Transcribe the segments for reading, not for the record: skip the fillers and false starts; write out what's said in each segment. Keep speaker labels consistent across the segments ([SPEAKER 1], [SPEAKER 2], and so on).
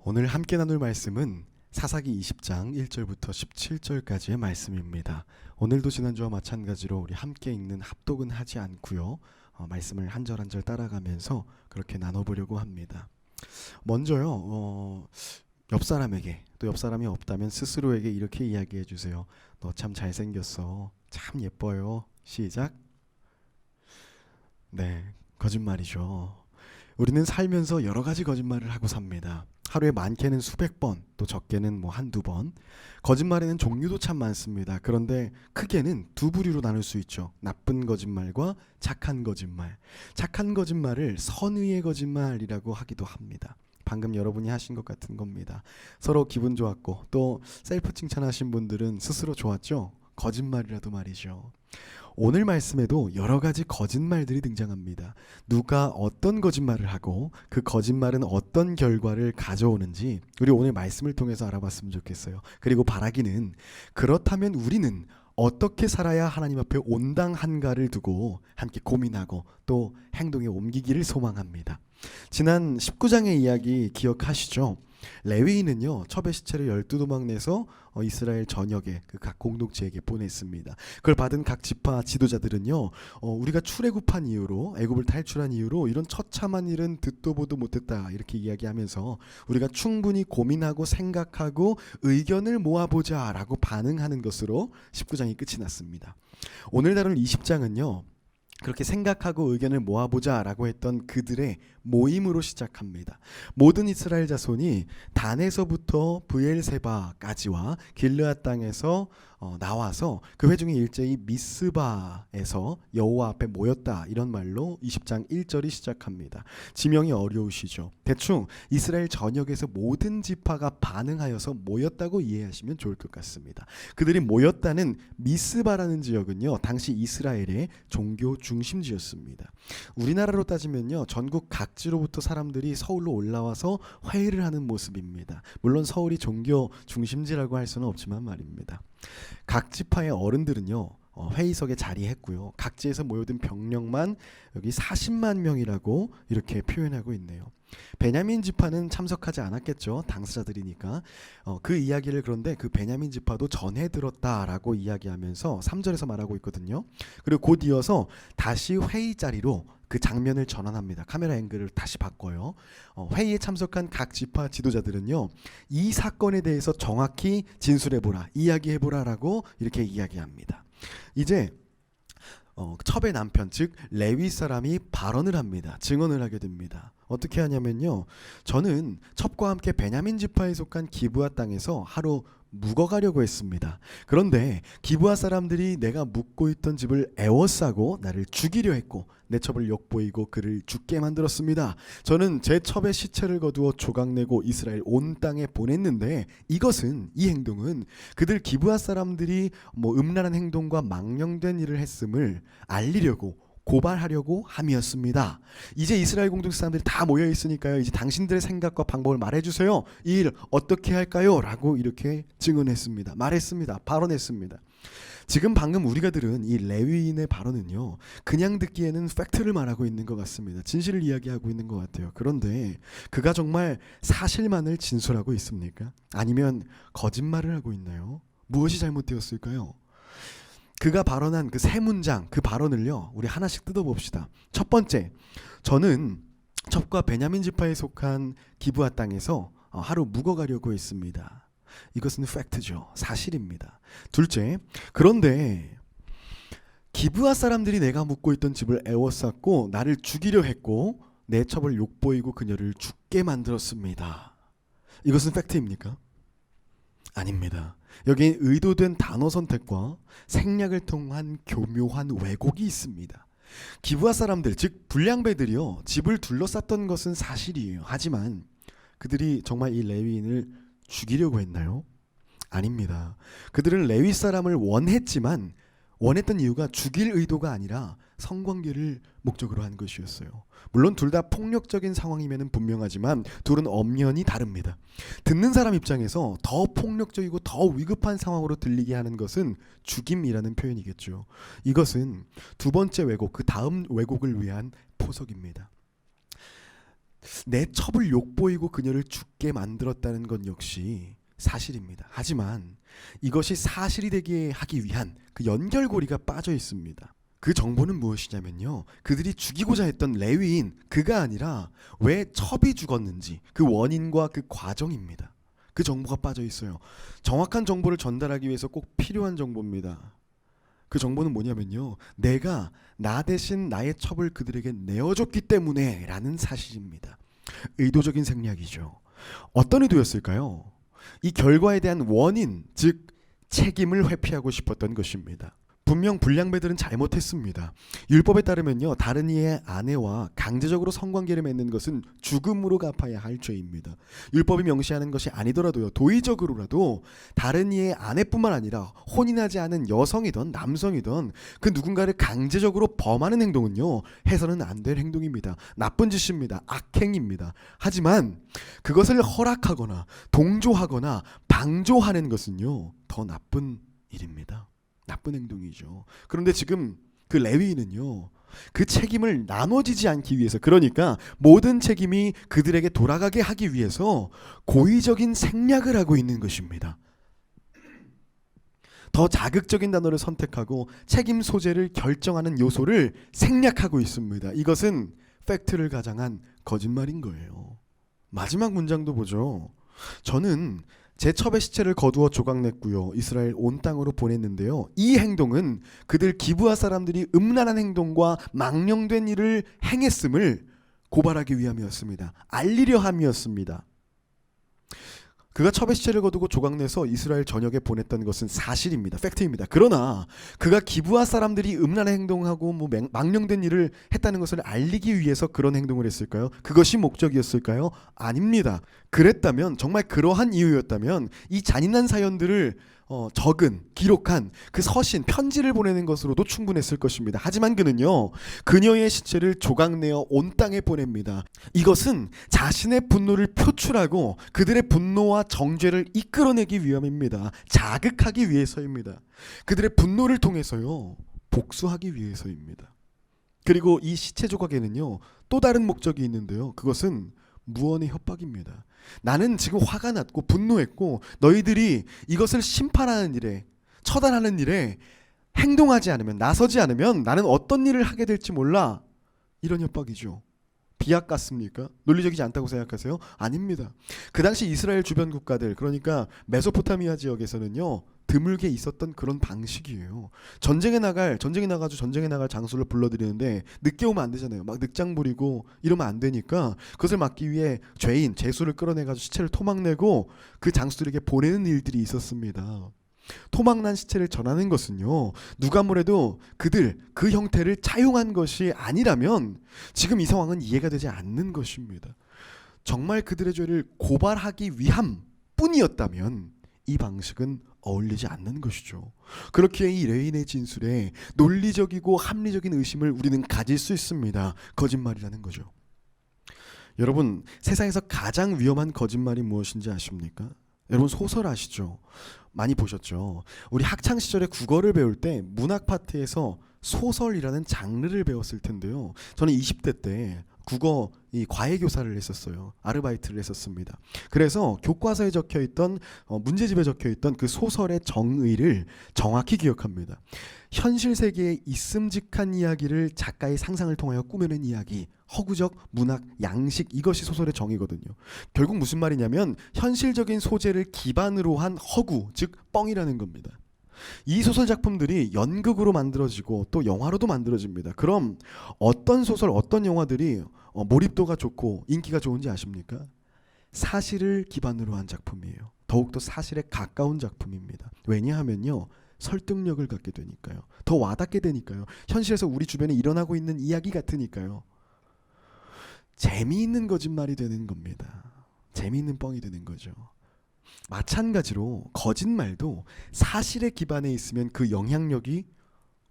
[SPEAKER 1] 오늘 함께 나눌 말씀은 사사기 20장 1절부터 17절까지의 말씀입니다. 오늘도 지난주와 마찬가지로 우리 함께 읽는 합독은 하지 않고요. 말씀을 한 절 한 절 따라가면서 그렇게 나눠보려고 합니다. 먼저요. 옆 사람에게, 또 옆 사람이 없다면 스스로에게 이렇게 이야기해 주세요. 너 참 잘생겼어. 참 예뻐요. 시작. 네, 거짓말이죠. 우리는 살면서 여러 가지 거짓말을 하고 삽니다. 하루에 많게는 수백 번, 또 적게는 한두 번. 거짓말에는 종류도 참 많습니다. 그런데 크게는 두 부류로 나눌 수 있죠. 나쁜 거짓말과 착한 거짓말. 착한 거짓말을 선의의 거짓말이라고 하기도 합니다. 방금 여러분이 하신 것 같은 겁니다. 서로 기분 좋았고 또 셀프 칭찬하신 분들은 스스로 좋았죠? 거짓말이라도 말이죠. 오늘 말씀에도 여러 가지 거짓말들이 등장합니다. 누가 어떤 거짓말을 하고 그 거짓말은 어떤 결과를 가져오는지 우리 오늘 말씀을 통해서 알아봤으면 좋겠어요. 그리고 바라기는 그렇다면 우리는 어떻게 살아야 하나님 앞에 온당한가를 두고 함께 고민하고 또 행동에 옮기기를 소망합니다. 지난 19장의 이야기 기억하시죠? 레위인은요 첩의 시체를 12도망 내서 이스라엘 전역에 그 각 공동체에게 보냈습니다. 그걸 받은 각 지파 지도자들은요 우리가 출애굽한 이후로 애굽을 탈출한 이후로 이런 처참한 일은 듣도 보도 못했다 이렇게 이야기하면서 우리가 충분히 고민하고 생각하고 의견을 모아보자 라고 반응하는 것으로 19장이 끝이 났습니다. 오늘 다룰 20장은요 그렇게 생각하고 의견을 모아보자 라고 했던 그들의 모임으로 시작합니다. 모든 이스라엘 자손이 단에서부터 브엘세바까지와 길르앗 땅에서 나와서 그 회중이 일제히 미스바에서 여호와 앞에 모였다 이런 말로 20장 1절이 시작합니다. 지명이 어려우시죠? 대충 이스라엘 전역에서 모든 지파가 반응하여서 모였다고 이해하시면 좋을 것 같습니다. 그들이 모였다는 미스바라는 지역은요 당시 이스라엘의 종교 중심지였습니다. 우리나라로 따지면요 전국 각지로부터 사람들이 서울로 올라와서 회의를 하는 모습입니다. 물론 서울이 종교 중심지라고 할 수는 없지만 말입니다. 각 지파의 어른들은요 회의석에 자리했고요. 각지에서 모여든 병력만 여기 40만 명이라고 이렇게 표현하고 있네요. 베냐민 지파는 참석하지 않았겠죠. 당사자들이니까. 그 이야기를 그런데 그 베냐민 지파도 전해 들었다라고 이야기하면서 3절에서 말하고 있거든요. 그리고 곧 이어서 다시 회의 자리로 그 장면을 전환합니다. 카메라 앵글을 다시 바꿔요. 회의에 참석한 각 지파 지도자들은요. 이 사건에 대해서 정확히 진술해보라, 이야기해보라라고 이렇게 이야기합니다. 이제 첩의 남편 즉 레위 사람이 발언을 합니다. 증언을 하게 됩니다. 어떻게 하냐면요. 저는 첩과 함께 베냐민 지파에 속한 기브아 땅에서 하루 묵어가려고 했습니다. 그런데 기브아 사람들이 내가 묵고 있던 집을 에워싸고 나를 죽이려 했고 내 첩을 욕보이고 그를 죽게 만들었습니다. 저는 제 첩의 시체를 거두어 조각내고 이스라엘 온 땅에 보냈는데 이 행동은 그들 기브아 사람들이 음란한 행동과 망령된 일을 했음을 알리려고 고발하려고 함이었습니다. 이제 이스라엘 공동체 사람들이 다 모여 있으니까요. 이제 당신들의 생각과 방법을 말해주세요. 이 일 어떻게 할까요? 라고 이렇게 증언했습니다. 말했습니다. 발언했습니다. 지금 방금 우리가 들은 이 레위인의 발언은요. 그냥 듣기에는 팩트를 말하고 있는 것 같습니다. 진실을 이야기하고 있는 것 같아요. 그런데 그가 정말 사실만을 진술하고 있습니까? 아니면 거짓말을 하고 있나요? 무엇이 잘못되었을까요? 그가 발언한 그 세 문장 그 발언을요 우리 하나씩 뜯어봅시다. 첫 번째, 저는 첩과 베냐민 지파에 속한 기브아 땅에서 하루 묵어가려고 했습니다. 이것은 팩트죠. 사실입니다. 둘째, 그런데 기브아 사람들이 내가 묵고 있던 집을 에워쌌고 나를 죽이려 했고 내 첩을 욕보이고 그녀를 죽게 만들었습니다. 이것은 팩트입니까? 아닙니다. 여기 의도된 단어 선택과 생략을 통한 교묘한 왜곡이 있습니다. 기브아 사람들 즉 불량배들이요 집을 둘러쌌던 것은 사실이에요. 하지만 그들이 정말 이 레위인을 죽이려고 했나요? 아닙니다. 그들은 레위 사람을 원했지만 원했던 이유가 죽일 의도가 아니라 성관계를 목적으로 한 것이었어요. 물론 둘 다 폭력적인 상황이면 분명하지만 둘은 엄연히 다릅니다. 듣는 사람 입장에서 더 폭력적이고 더 위급한 상황으로 들리게 하는 것은 죽임이라는 표현이겠죠. 이것은 두 번째 왜곡, 그 다음 왜곡을 위한 포석입니다. 내 첩을 욕보이고 그녀를 죽게 만들었다는 건 역시 사실입니다. 하지만 이것이 사실이 되게 하기 위한 그 연결고리가 빠져 있습니다. 그 정보는 무엇이냐면요, 그들이 죽이고자 했던 레위인 그가 아니라 왜 첩이 죽었는지 그 원인과 그 과정입니다. 그 정보가 빠져 있어요. 정확한 정보를 전달하기 위해서 꼭 필요한 정보입니다. 그 정보는 뭐냐면요, 내가 나 대신 나의 첩을 그들에게 내어줬기 때문에 라는 사실입니다. 의도적인 생략이죠. 어떤 의도였을까요? 이 결과에 대한 원인, 즉 책임을 회피하고 싶었던 것입니다. 분명 불량배들은 잘못했습니다. 율법에 따르면요, 다른 이의 아내와 강제적으로 성관계를 맺는 것은 죽음으로 갚아야 할 죄입니다. 율법이 명시하는 것이 아니더라도요, 도의적으로라도 다른 이의 아내뿐만 아니라 혼인하지 않은 여성이든 남성이든 그 누군가를 강제적으로 범하는 행동은요, 해서는 안 될 행동입니다. 나쁜 짓입니다. 악행입니다. 하지만 그것을 허락하거나 동조하거나 방조하는 것은요, 더 나쁜 일입니다. 나쁜 행동이죠. 그런데 지금 그 레위인은요, 그 책임을 나눠지지 않기 위해서, 그러니까 모든 책임이 그들에게 돌아가게 하기 위해서 고의적인 생략을 하고 있는 것입니다. 더 자극적인 단어를 선택하고 책임 소재를 결정하는 요소를 생략하고 있습니다. 이것은 팩트를 가장한 거짓말인 거예요. 마지막 문장도 보죠. 저는 제 첩의 시체를 거두어 조각냈고요, 이스라엘 온 땅으로 보냈는데요, 이 행동은 그들 기브아 사람들이 음란한 행동과 망령된 일을 행했음을 고발하기 위함이었습니다. 알리려 함이었습니다. 그가 첩의 시체를 거두고 조각내서 이스라엘 전역에 보냈던 것은 사실입니다. 팩트입니다. 그러나 그가 기브아 사람들이 음란한 행동하고 망령된 일을 했다는 것을 알리기 위해서 그런 행동을 했을까요? 그것이 목적이었을까요? 아닙니다. 그랬다면, 정말 그러한 이유였다면 이 잔인한 사연들을 적은, 기록한 그 서신, 편지를 보내는 것으로도 충분했을 것입니다. 하지만 그는요, 그녀의 시체를 조각내어 온 땅에 보냅니다. 이것은 자신의 분노를 표출하고 그들의 분노와 정죄를 이끌어내기 위함입니다. 자극하기 위해서입니다. 그들의 분노를 통해서요, 복수하기 위해서입니다. 그리고 이 시체 조각에는요, 또 다른 목적이 있는데요, 그것은 무언의 협박입니다. 나는 지금 화가 났고 분노했고 너희들이 이것을 심판하는 일에, 처단하는 일에 행동하지 않으면, 나서지 않으면 나는 어떤 일을 하게 될지 몰라. 이런 협박이죠. 비약 같습니까? 논리적이지 않다고 생각하세요? 아닙니다. 그 당시 이스라엘 주변 국가들, 그러니까 메소포타미아 지역에서는요, 드물게 있었던 그런 방식이에요. 전쟁에 나갈 장수를 불러들이는데 늦게 오면 안 되잖아요. 막 늑장 부리고 이러면 안 되니까 그것을 막기 위해 죄인, 죄수를 끌어내가지고 시체를 토막내고 그 장수들에게 보내는 일들이 있었습니다. 토막난 시체를 전하는 것은요, 누가 뭐래도 그들 그 형태를 차용한 것이 아니라면 지금 이 상황은 이해가 되지 않는 것입니다. 정말 그들의 죄를 고발하기 위함 뿐이었다면 이 방식은 어울리지 않는 것이죠. 그렇기에 이 레위인의 진술에 논리적이고 합리적인 의심을 우리는 가질 수 있습니다. 거짓말이라는 거죠. 여러분, 세상에서 가장 위험한 거짓말이 무엇인지 아십니까? 여러분, 소설 아시죠? 많이 보셨죠? 우리 학창 시절에 국어를 배울 때 문학 파트에서 소설이라는 장르를 배웠을 텐데요, 저는 20대 때 국어 이 과외 교사를 했었어요. 아르바이트를 했었습니다. 그래서 교과서에 적혀있던 문제집에 적혀있던 그 소설의 정의를 정확히 기억합니다. 현실 세계의 있음직한 이야기를 작가의 상상을 통하여 꾸며낸 이야기, 허구적 문학 양식, 이것이 소설의 정의거든요. 결국 무슨 말이냐면 현실적인 소재를 기반으로 한 허구, 즉 뻥이라는 겁니다. 이 소설 작품들이 연극으로 만들어지고 또 영화로도 만들어집니다. 그럼 어떤 소설, 어떤 영화들이 몰입도가 좋고 인기가 좋은지 아십니까? 사실을 기반으로 한 작품이에요. 더욱더 사실에 가까운 작품입니다. 왜냐하면요, 설득력을 갖게 되니까요. 더 와닿게 되니까요. 현실에서 우리 주변에 일어나고 있는 이야기 같으니까요. 재미있는 거짓말이 되는 겁니다. 재미있는 뻥이 되는 거죠. 마찬가지로 거짓말도 사실에 기반해 있으면 그 영향력이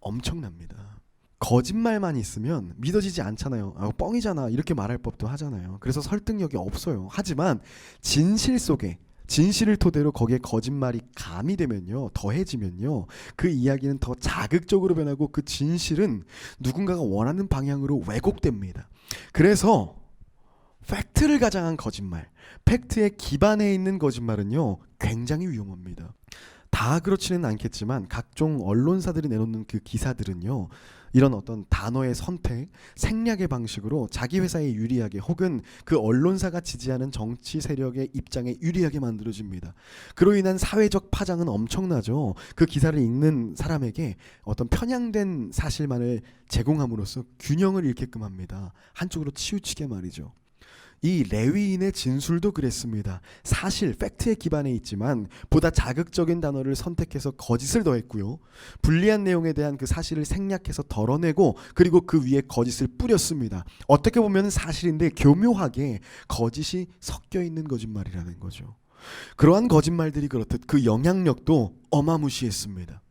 [SPEAKER 1] 엄청납니다. 거짓말만 있으면 믿어지지 않잖아요. 뻥이잖아 이렇게 말할 법도 하잖아요. 그래서 설득력이 없어요. 하지만 진실 속에, 진실을 토대로 거기에 거짓말이 가미되면요, 더해지면요, 그 이야기는 더 자극적으로 변하고 그 진실은 누군가가 원하는 방향으로 왜곡됩니다. 그래서 팩트를 가장한 거짓말, 팩트에 기반해 있는 거짓말은요 굉장히 위험합니다. 다 그렇지는 않겠지만 각종 언론사들이 내놓는 그 기사들은요 이런 어떤 단어의 선택, 생략의 방식으로 자기 회사에 유리하게 혹은 그 언론사가 지지하는 정치 세력의 입장에 유리하게 만들어집니다. 그로 인한 사회적 파장은 엄청나죠. 그 기사를 읽는 사람에게 어떤 편향된 사실만을 제공함으로써 균형을 잃게끔 합니다. 한쪽으로 치우치게 말이죠. 이 레위인의 진술도 그랬습니다. 사실 팩트에 기반해 있지만 보다 자극적인 단어를 선택해서 거짓을 더했고요. 불리한 내용에 대한 그 사실을 생략해서 덜어내고 그리고 그 위에 거짓을 뿌렸습니다. 어떻게 보면 사실인데 교묘하게 거짓이 섞여 있는 거짓말이라는 거죠. 그러한 거짓말들이 그렇듯 그 영향력도 어마무시했습니다.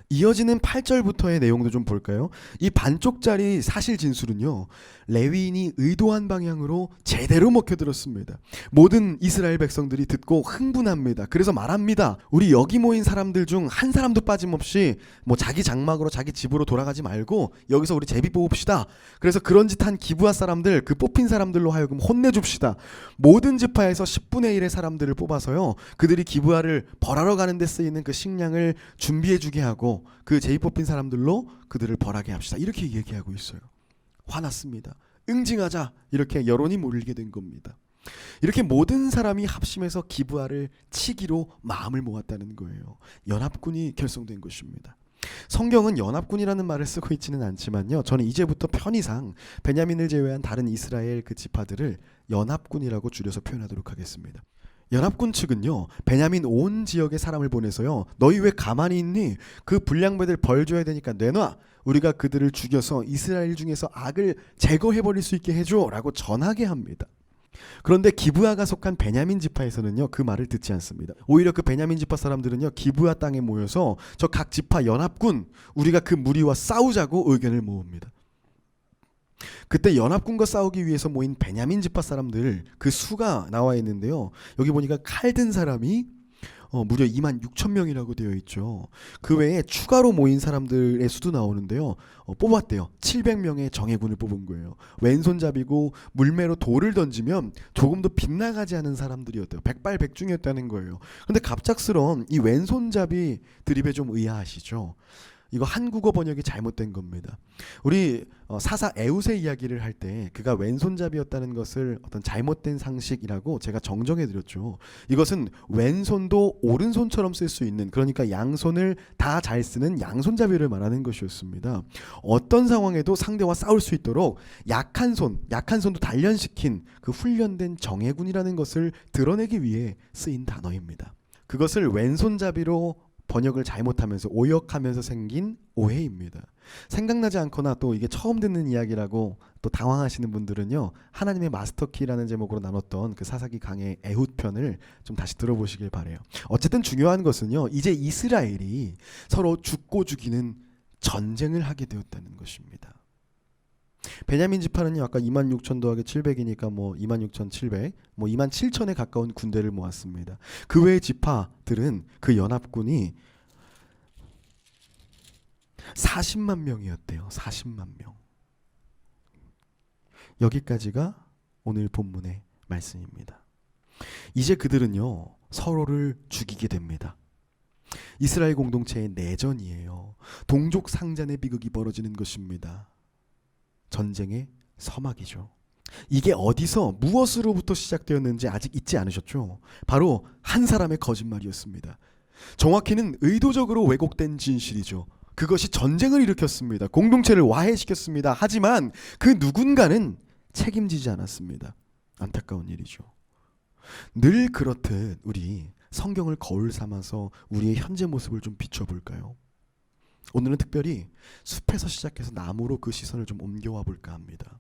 [SPEAKER 1] 이어지는 8절부터의 내용도 좀 볼까요? 이 반쪽짜리 사실 진술은요 레위인이 의도한 방향으로 제대로 먹혀들었습니다. 모든 이스라엘 백성들이 듣고 흥분합니다. 그래서 말합니다. 우리 여기 모인 사람들 중 한 사람도 빠짐없이 뭐 자기 장막으로 자기 집으로 돌아가지 말고 여기서 우리 제비 뽑읍시다. 그래서 그런 짓 한 기브아 사람들, 그 뽑힌 사람들로 하여금 혼내줍시다. 모든 지파에서 10분의 1의 사람들을 뽑아서요 그들이 기브아를 벌하러 가는 데 쓰이는 그 식량을 준비해주게 하고 그 제비 뽑힌 사람들로 그들을 벌하게 합시다. 이렇게 얘기하고 있어요. 화났습니다. 응징하자. 이렇게 여론이 몰리게 된 겁니다. 이렇게 모든 사람이 합심해서 기브아를 치기로 마음을 모았다는 거예요. 연합군이 결성된 것입니다. 성경은 연합군이라는 말을 쓰고 있지는 않지만요. 저는 이제부터 편의상 베냐민을 제외한 다른 이스라엘 그 지파들을 연합군이라고 줄여서 표현하도록 하겠습니다. 연합군 측은요 베냐민 온 지역의 사람을 보내서요 너희 왜 가만히 있니? 그 불량배들 벌 줘야 되니까 내놔. 우리가 그들을 죽여서 이스라엘 중에서 악을 제거해버릴 수 있게 해줘 라고 전하게 합니다. 그런데 기브아가 속한 베냐민 지파에서는요 그 말을 듣지 않습니다. 오히려 그 베냐민 지파 사람들은요 기브아 땅에 모여서 저 각 지파 연합군 우리가 그 무리와 싸우자고 의견을 모읍니다. 그때 연합군과 싸우기 위해서 모인 베냐민 지파 사람들 그 수가 나와 있는데요. 여기 보니까 칼 든 사람이 무려 26,000명이라고 되어 있죠. 그 외에 추가로 모인 사람들의 수도 나오는데요. 뽑았대요. 700명의 정예군을 뽑은 거예요. 왼손잡이고 물매로 돌을 던지면 조금도 빗나가지 않은 사람들이었대요. 백발백중이었다는 거예요. 그런데 갑작스러운 이 왼손잡이 드립에 좀 의아하시죠? 이거 한국어 번역이 잘못된 겁니다. 우리 사사 에웃의 이야기를 할 때 그가 왼손잡이였다는 것을 어떤 잘못된 상식이라고 제가 정정해 드렸죠. 이것은 왼손도 오른손처럼 쓸 수 있는, 그러니까 양손을 다 잘 쓰는 양손잡이를 말하는 것이었습니다. 어떤 상황에도 상대와 싸울 수 있도록 약한 손도 단련시킨 그 훈련된 정예군이라는 것을 드러내기 위해 쓰인 단어입니다. 그것을 왼손잡이로 번역을 잘못하면서 오역하면서 생긴 오해입니다. 생각나지 않거나 또 이게 처음 듣는 이야기라고 또 당황하시는 분들은요 하나님의 마스터키라는 제목으로 나눴던 그 사사기 강의 에훗 편을 좀 다시 들어보시길 바래요. 어쨌든 중요한 것은요 이제 이스라엘이 서로 죽고 죽이는 전쟁을 하게 되었다는 것입니다. 베냐민 지파는요 아까 26,000 더하기 700이니까 뭐 26,700, 뭐 27,000에 가까운 군대를 모았습니다. 그 외의 지파들은 그 연합군이 40만 명이었대요. 40만 명. 여기까지가 오늘 본문의 말씀입니다. 이제 그들은요 서로를 죽이게 됩니다. 이스라엘 공동체의 내전이에요. 동족 상잔의 비극이 벌어지는 것입니다. 전쟁의 서막이죠. 이게 어디서 무엇으로부터 시작되었는지 아직 잊지 않으셨죠? 바로 한 사람의 거짓말이었습니다. 정확히는 의도적으로 왜곡된 진실이죠. 그것이 전쟁을 일으켰습니다. 공동체를 와해시켰습니다. 하지만 그 누군가는 책임지지 않았습니다. 안타까운 일이죠. 늘 그렇듯 우리 성경을 거울 삼아서 우리의 현재 모습을 좀 비춰볼까요? 오늘은 특별히 숲에서 시작해서 나무로 그 시선을 좀 옮겨와 볼까 합니다.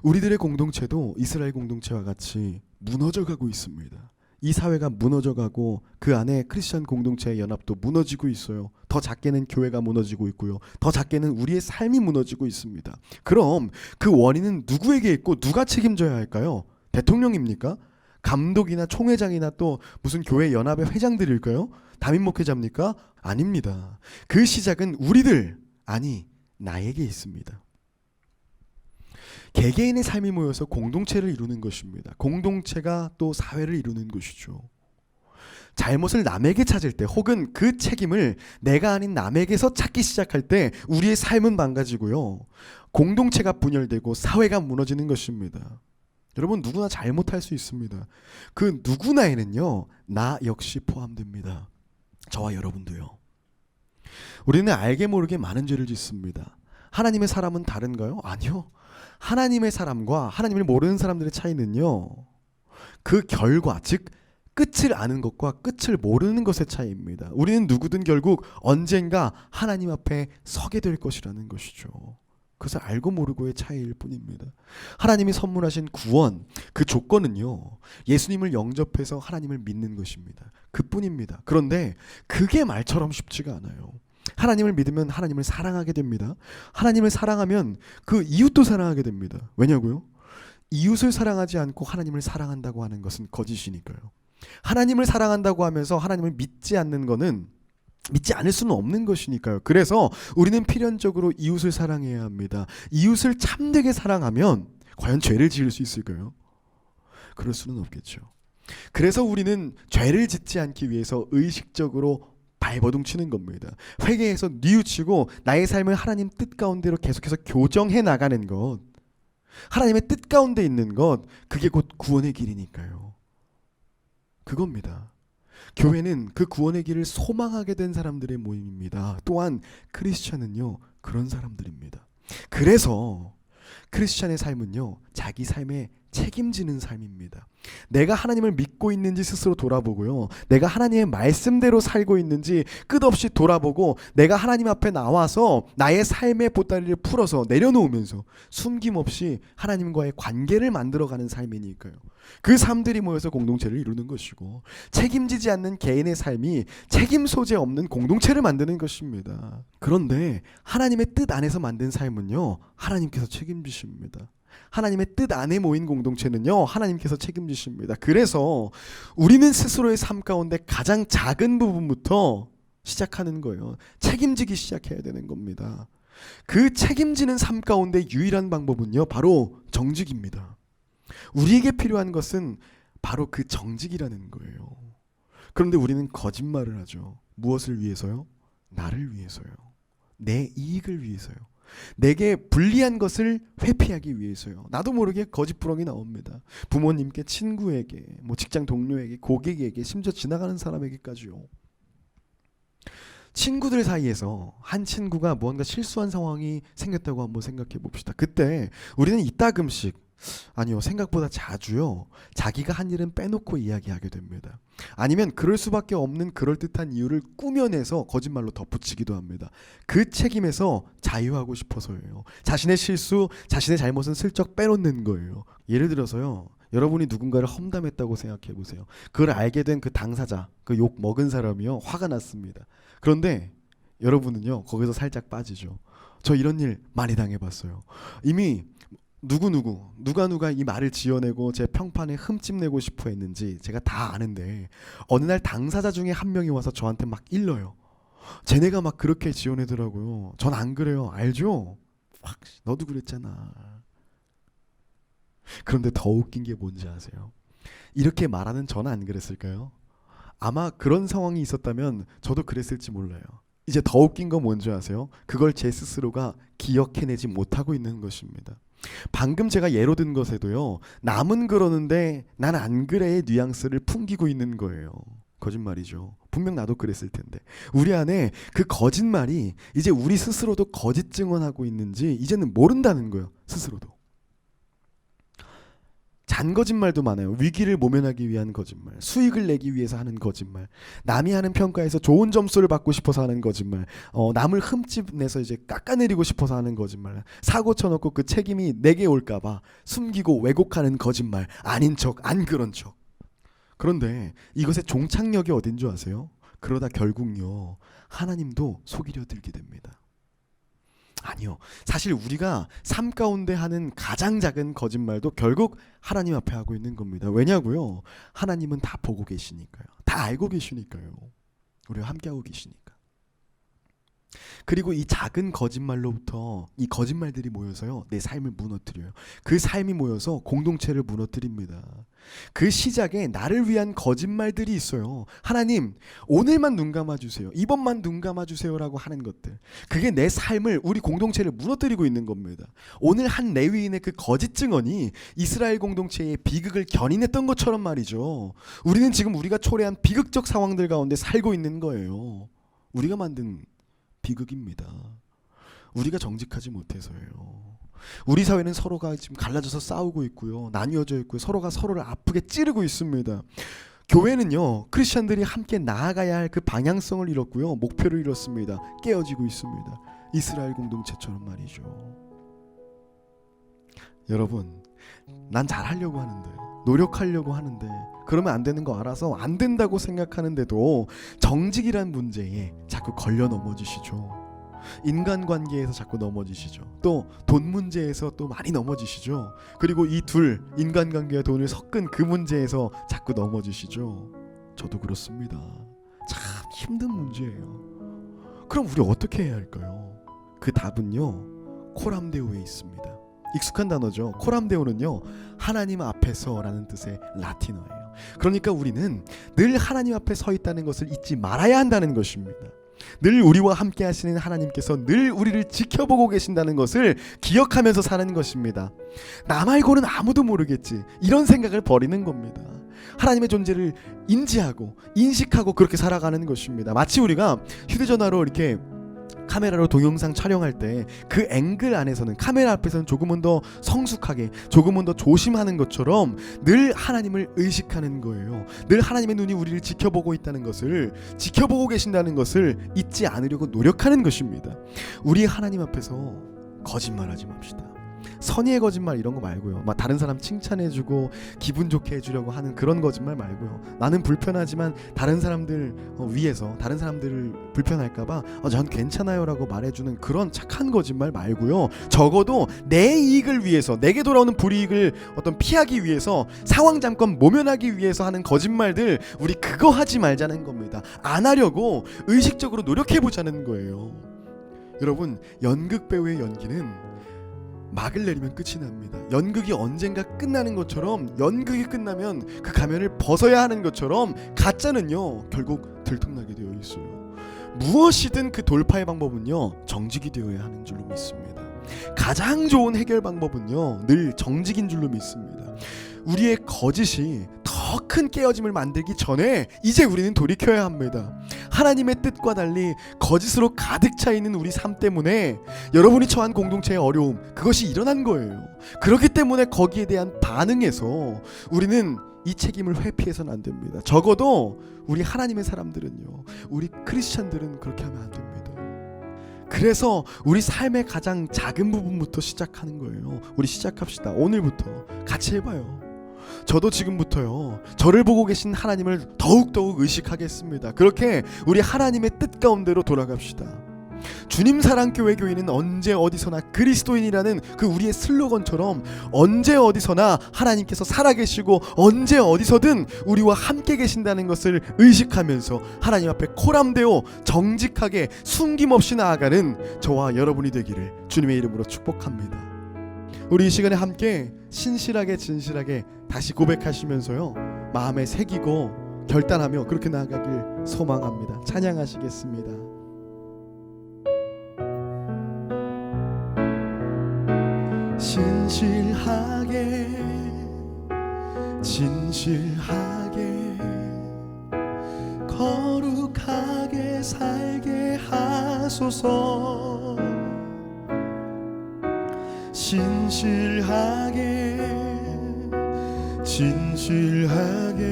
[SPEAKER 1] 우리들의 공동체도 이스라엘 공동체와 같이 무너져가고 있습니다. 이 사회가 무너져가고 그 안에 크리스천 공동체의 연합도 무너지고 있어요. 더 작게는 교회가 무너지고 있고요. 더 작게는 우리의 삶이 무너지고 있습니다. 그럼 그 원인은 누구에게 있고 누가 책임져야 할까요? 대통령입니까? 감독이나 총회장이나 또 무슨 교회 연합의 회장들일까요? 담임 목회자입니까? 아닙니다. 그 시작은 우리들, 아니 나에게 있습니다. 개개인의 삶이 모여서 공동체를 이루는 것입니다. 공동체가 또 사회를 이루는 것이죠. 잘못을 남에게 찾을 때 혹은 그 책임을 내가 아닌 남에게서 찾기 시작할 때 우리의 삶은 망가지고요. 공동체가 분열되고 사회가 무너지는 것입니다. 여러분, 누구나 잘못할 수 있습니다. 그 누구나에는요, 나 역시 포함됩니다. 저와 여러분도요. 우리는 알게 모르게 많은 죄를 짓습니다. 하나님의 사람은 다른가요? 아니요. 하나님의 사람과 하나님을 모르는 사람들의 차이는요, 그 결과, 즉 끝을 아는 것과 끝을 모르는 것의 차이입니다. 우리는 누구든 결국 언젠가 하나님 앞에 서게 될 것이라는 것이죠. 그것을 알고 모르고의 차이일 뿐입니다. 하나님이 선물하신 구원, 그 조건은요, 예수님을 영접해서 하나님을 믿는 것입니다. 그뿐입니다. 그런데 그게 말처럼 쉽지가 않아요. 하나님을 믿으면 하나님을 사랑하게 됩니다. 하나님을 사랑하면 그 이웃도 사랑하게 됩니다. 왜냐고요? 이웃을 사랑하지 않고 하나님을 사랑한다고 하는 것은 거짓이니까요. 하나님을 사랑한다고 하면서 하나님을 믿지 않는 거는 믿지 않을 수는 없는 것이니까요. 그래서 우리는 필연적으로 이웃을 사랑해야 합니다. 이웃을 참되게 사랑하면 과연 죄를 지을 수 있을까요? 그럴 수는 없겠죠. 그래서 우리는 죄를 짓지 않기 위해서 의식적으로 발버둥 치는 겁니다. 회개해서 뉘우치고 나의 삶을 하나님 뜻 가운데로 계속해서 교정해 나가는 것, 하나님의 뜻 가운데 있는 것, 그게 곧 구원의 길이니까요. 그겁니다. 교회는 그 구원의 길을 소망하게 된 사람들의 모임입니다. 또한 크리스찬은요, 그런 사람들입니다. 그래서 크리스찬의 삶은요, 자기 삶에 책임지는 삶입니다. 내가 하나님을 믿고 있는지 스스로 돌아보고요, 내가 하나님의 말씀대로 살고 있는지 끝없이 돌아보고, 내가 하나님 앞에 나와서 나의 삶의 보따리를 풀어서 내려놓으면서 숨김없이 하나님과의 관계를 만들어가는 삶이니까요. 그 삶들이 모여서 공동체를 이루는 것이고, 책임지지 않는 개인의 삶이 책임 소재 없는 공동체를 만드는 것입니다. 그런데 하나님의 뜻 안에서 만든 삶은요, 하나님께서 책임지십니다. 하나님의 뜻 안에 모인 공동체는요, 하나님께서 책임지십니다. 그래서 우리는 스스로의 삶 가운데 가장 작은 부분부터 시작하는 거예요. 책임지기 시작해야 되는 겁니다. 그 책임지는 삶 가운데 유일한 방법은요, 바로 정직입니다. 우리에게 필요한 것은 바로 그 정직이라는 거예요. 그런데 우리는 거짓말을 하죠. 무엇을 위해서요? 나를 위해서요. 내 이익을 위해서요. 내게 불리한 것을 회피하기 위해서요. 나도 모르게 거짓부렁이 나옵니다. 부모님께, 친구에게, 직장 동료에게, 고객에게, 심지어 지나가는 사람에게까지요. 친구들 사이에서 한 친구가 무언가 실수한 상황이 생겼다고 한번 생각해 봅시다. 그때 우리는 이따금씩, 아니요, 생각보다 자주요, 자기가 한 일은 빼놓고 이야기하게 됩니다. 아니면 그럴 수밖에 없는 그럴듯한 이유를 꾸며내서 거짓말로 덧붙이기도 합니다. 그 책임에서 자유하고 싶어서예요. 자신의 실수, 자신의 잘못은 슬쩍 빼놓는 거예요. 예를 들어서요, 여러분이 누군가를 험담했다고 생각해 보세요. 그걸 알게 된 그 당사자, 그 욕 먹은 사람이요, 화가 났습니다. 그런데 여러분은요, 거기서 살짝 빠지죠. 저 이런 일 많이 당해봤어요. 이미 누가 이 말을 지어내고 제 평판에 흠집 내고 싶어 했는지 제가 다 아는데, 어느 날 당사자 중에 한 명이 와서 저한테 막 일러요. 쟤네가 막 그렇게 지어내더라고요. 전 안 그래요. 알죠? 너도 그랬잖아. 그런데 더 웃긴 게 뭔지 아세요? 이렇게 말하는 저는 안 그랬을까요? 아마 그런 상황이 있었다면 저도 그랬을지 몰라요. 이제 더 웃긴 건 뭔지 아세요? 그걸 제 스스로가 기억해내지 못하고 있는 것입니다. 방금 제가 예로 든 것에도요, 남은 그러는데 난 안 그래의 뉘앙스를 풍기고 있는 거예요. 거짓말이죠. 분명 나도 그랬을 텐데. 우리 안에 그 거짓말이 이제 우리 스스로도 거짓 증언하고 있는지 이제는 모른다는 거예요. 스스로도. 잔 거짓말도 많아요. 위기를 모면하기 위한 거짓말, 수익을 내기 위해서 하는 거짓말, 남이 하는 평가에서 좋은 점수를 받고 싶어서 하는 거짓말, 남을 흠집 내서 이제 깎아내리고 싶어서 하는 거짓말, 사고 쳐놓고 그 책임이 내게 올까봐 숨기고 왜곡하는 거짓말, 아닌 척, 안 그런 척. 그런데 이것의 종착역이 어딘 줄 아세요? 그러다 결국요, 하나님도 속이려 들게 됩니다. 아니요. 사실 우리가 삶 가운데 하는 가장 작은 거짓말도 결국 하나님 앞에 하고 있는 겁니다. 왜냐고요? 하나님은 다 보고 계시니까요. 다 알고 계시니까요. 우리와 함께하고 계시니까. 그리고 이 작은 거짓말로부터 이 거짓말들이 모여서요, 내 삶을 무너뜨려요. 그 삶이 모여서 공동체를 무너뜨립니다. 그 시작에 나를 위한 거짓말들이 있어요. 하나님, 오늘만 눈 감아주세요, 이번만 눈 감아주세요라고 하는 것들, 그게 내 삶을, 우리 공동체를 무너뜨리고 있는 겁니다. 오늘 한 레위인의 그 거짓 증언이 이스라엘 공동체의 비극을 견인했던 것처럼 말이죠. 우리는 지금 우리가 초래한 비극적 상황들 가운데 살고 있는 거예요. 우리가 만든 비극입니다. 우리가 정직하지 못해서예요. 우리 사회는 서로가 지금 갈라져서 싸우고 있고요, 나뉘어져 있고요, 서로가 서로를 아프게 찌르고 있습니다. 교회는요, 크리스천들이 함께 나아가야 할 그 방향성을 잃었고요, 목표를 잃었습니다. 깨어지고 있습니다. 이스라엘 공동체처럼 말이죠. 여러분, 난 잘하려고 하는데, 노력하려고 하는데, 그러면 안 되는 거 알아서 안 된다고 생각하는데도 정직이란 문제에 자꾸 걸려 넘어지시죠. 인간관계에서 자꾸 넘어지시죠. 또 돈 문제에서 또 많이 넘어지시죠. 그리고 이 둘, 인간관계와 돈을 섞은 그 문제에서 자꾸 넘어지시죠. 저도 그렇습니다. 참 힘든 문제예요. 그럼 우리 어떻게 해야 할까요? 그 답은요, 코람데오에 있습니다. 익숙한 단어죠. 코람데오는요, 하나님 앞에서라는 뜻의 라틴어예요. 그러니까 우리는 늘 하나님 앞에 서 있다는 것을 잊지 말아야 한다는 것입니다. 늘 우리와 함께 하시는 하나님께서 늘 우리를 지켜보고 계신다는 것을 기억하면서 사는 것입니다. 나 말고는 아무도 모르겠지, 이런 생각을 버리는 겁니다. 하나님의 존재를 인지하고 인식하고 그렇게 살아가는 것입니다. 마치 우리가 휴대전화로 이렇게 카메라로 동영상 촬영할 때 그 앵글 안에서는, 카메라 앞에서는 조금은 더 성숙하게, 조금은 더 조심하는 것처럼 늘 하나님을 의식하는 거예요. 늘 하나님의 눈이 우리를 지켜보고 있다는 것을, 지켜보고 계신다는 것을 잊지 않으려고 노력하는 것입니다. 우리 하나님 앞에서 거짓말하지 맙시다. 선의의 거짓말 이런 거 말고요, 막 다른 사람 칭찬해주고 기분 좋게 해주려고 하는 그런 거짓말 말고요, 나는 불편하지만 다른 사람들 위해서 다른 사람들을 불편할까봐 전 괜찮아요 라고 말해주는 그런 착한 거짓말 말고요, 적어도 내 이익을 위해서, 내게 돌아오는 불이익을 어떤 피하기 위해서, 상황 잠깐 모면하기 위해서 하는 거짓말들, 우리 그거 하지 말자는 겁니다. 안 하려고 의식적으로 노력해보자는 거예요. 여러분, 연극 배우의 연기는 막을 내리면 끝이 납니다. 연극이 언젠가 끝나는 것처럼, 연극이 끝나면 그 가면을 벗어야 하는 것처럼, 가짜는요 결국 들통나게 되어 있어요. 무엇이든 그 돌파의 방법은요 정직이 되어야 하는 줄로 믿습니다. 가장 좋은 해결 방법은요 늘 정직인 줄로 믿습니다. 우리의 거짓이 더 큰 깨어짐을 만들기 전에 이제 우리는 돌이켜야 합니다. 하나님의 뜻과 달리 거짓으로 가득 차 있는 우리 삶 때문에 여러분이 처한 공동체의 어려움, 그것이 일어난 거예요. 그렇기 때문에 거기에 대한 반응에서 우리는 이 책임을 회피해서는 안 됩니다. 적어도 우리 하나님의 사람들은요, 우리 크리스찬들은 그렇게 하면 안 됩니다. 그래서 우리 삶의 가장 작은 부분부터 시작하는 거예요. 우리 시작합시다. 오늘부터 같이 해봐요. 저도 지금부터요, 저를 보고 계신 하나님을 더욱더욱 의식하겠습니다. 그렇게 우리 하나님의 뜻 가운데로 돌아갑시다. 주님 사랑교회 교인은 언제 어디서나 그리스도인이라는 그 우리의 슬로건처럼, 언제 어디서나 하나님께서 살아계시고 언제 어디서든 우리와 함께 계신다는 것을 의식하면서 하나님 앞에 코람되어 정직하게 숨김없이 나아가는 저와 여러분이 되기를 주님의 이름으로 축복합니다. 우리 이 시간에 함께 신실하게 진실하게 다시 고백하시면서요, 마음에 새기고 결단하며 그렇게 나아가길 소망합니다. 찬양하시겠습니다. 신실하게 진실하게 거룩하게 살게 하소서. 신실하게 진실하게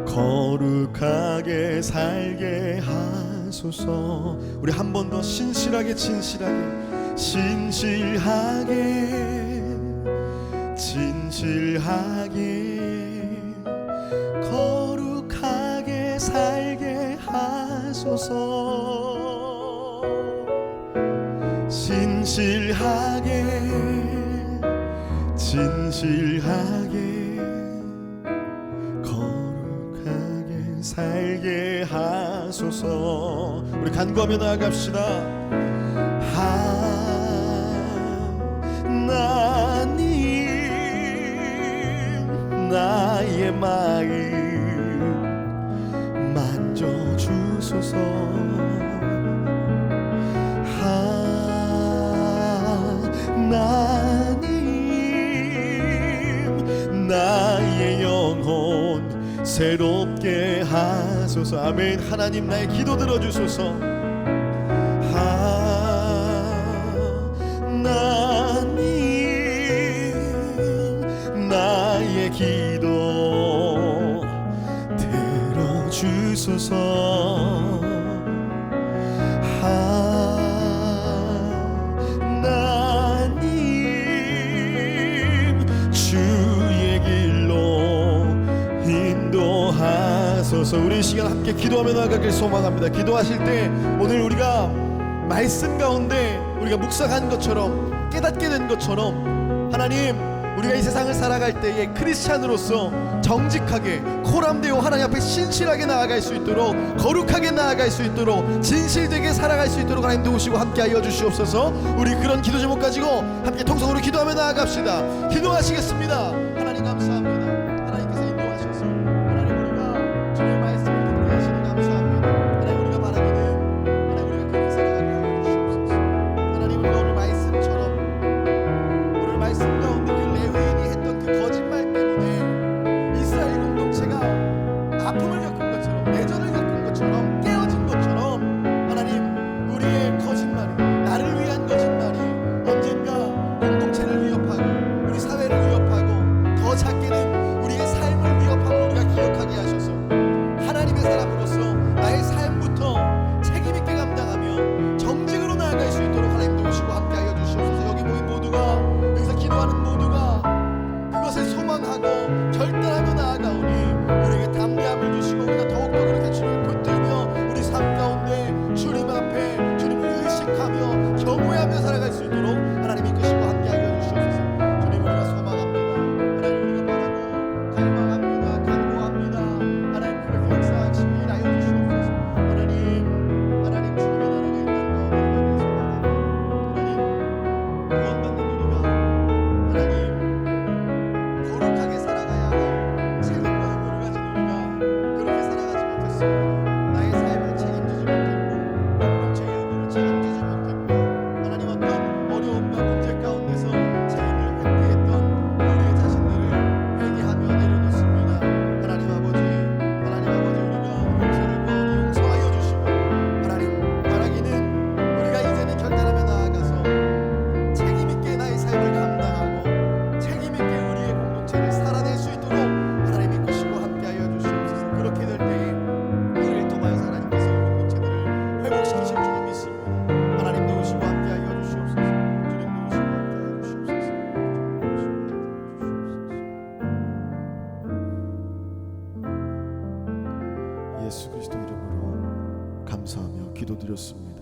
[SPEAKER 1] 거룩하게 살게 하소서. 우리 한 번 더 신실하게 진실하게 신실하게 진실하게 거룩하게 살게 하소서. 신실하게 진실하게 거룩하게 살게 하소서. 우리 간구하며 나아갑시다. 하나님 나의 마음 만져주소서. 하나님 나의 영혼 새롭게 하소서. 아멘. 하나님 나의 기도 들어주소서. 하나님 나의 기도 들어주소서. 하나님 주의 길로 인도하소서. 우리 이 시간 함께 기도하며 나아가길 소망합니다. 기도하실 때 오늘 우리가 말씀 가운데 우리가 묵상한 것처럼 깨닫게 된 것처럼 하나님, 우리가 이 세상을 살아갈 때에 크리스찬으로서 정직하게 코람되어 하나님 앞에 신실하게 나아갈 수 있도록, 거룩하게 나아갈 수 있도록, 진실되게 살아갈 수 있도록 하나님 도우시고 함께하여 주시옵소서. 우리 그런 기도 제목 가지고 함께 통성으로 기도하며 나아갑시다. 기도하시겠습니다. 하나님 감사합니다. 하나님께서 인도하셔서 하나님 우리가 주의 말씀을 듣게 하시니 감사합니다. 하나님 우리가 바라기는 하나님 우리가 그렇게 살아가게 하여 주시옵소서. 하나님 우리가 오늘 말씀처럼 오늘 말씀 가운데 그 레위인이 했던 그 거짓말 때문에 이스라엘 공동체가 아픔을 겪은 것처럼, 내전을 겪은 것처럼, 깨어진 것처럼 하나님 우리의 거짓말이, 나를 위한 거짓말이 언젠가 공동체를 위협하고 우리 사회를 위협하고 더 작게는 우리의 삶을 위협하고 우리가 기억하게 하셔서 하나님의 사람으로서 나의 삶부터 책임있게 감당하며 정직으로 나아갈 수 있도록 하나님 도우시고 함께하여 주시옵소서. 여기 모인 모두가, 여기서 기도하는 모두가 그것을 소망하고 결단하며 나아가오니 우리에게 담대함을 주시고 우리가 더욱더 그렇게 주님을 붙들며 우리 삶 가운데 주님 앞에 주님을 의식하며 경외하며 살아갈 수 있도록 하나님 이끄시고 함께하여 주시옵소서. 주님 우리가 소망합니다. 하나님 우리가 바라고 갈망합니다. 간구합니다. 하나님 그렇게 역사하시기 하여 주시옵소서. 하나님 주님의 나라가 이 땅 가운데 소망합니다. 하나님 구원받는 우리가 하나님 거룩하게 살아가야 할 책임 마음을 가진 우리가 그렇게 살아가지 못했습니다. 나의 삶을 책임지지 못했고 공동체의 의무를 책임지지 못했고 하나님 어떤 어려움과 문제 가운데서 책임을 회피했던 우리의 자신들을 회개하며 내려놓습니다. 하나님 아버지 우리가 용서를 구하니 용서하여 주시고 하나님 바라기는 우리가 이제는 결단하며 나아가서 책임있게 나의 삶을 감당하고 책임있게 우리의 공동체를 살아낼 수 있도록 하나님 이끄시고 함께하여 주시옵소서. 그렇게 될 때에 우리를 통하여서 하나님께서 이 공동체들을 회복시키실 줄 믿습니다. 하나님 도우시고 함께하여 주시옵소서. 주님 도우시고 함께하여 주시옵소서. 예수 그리스도 이름으로 감사하며 기도드렸습니다.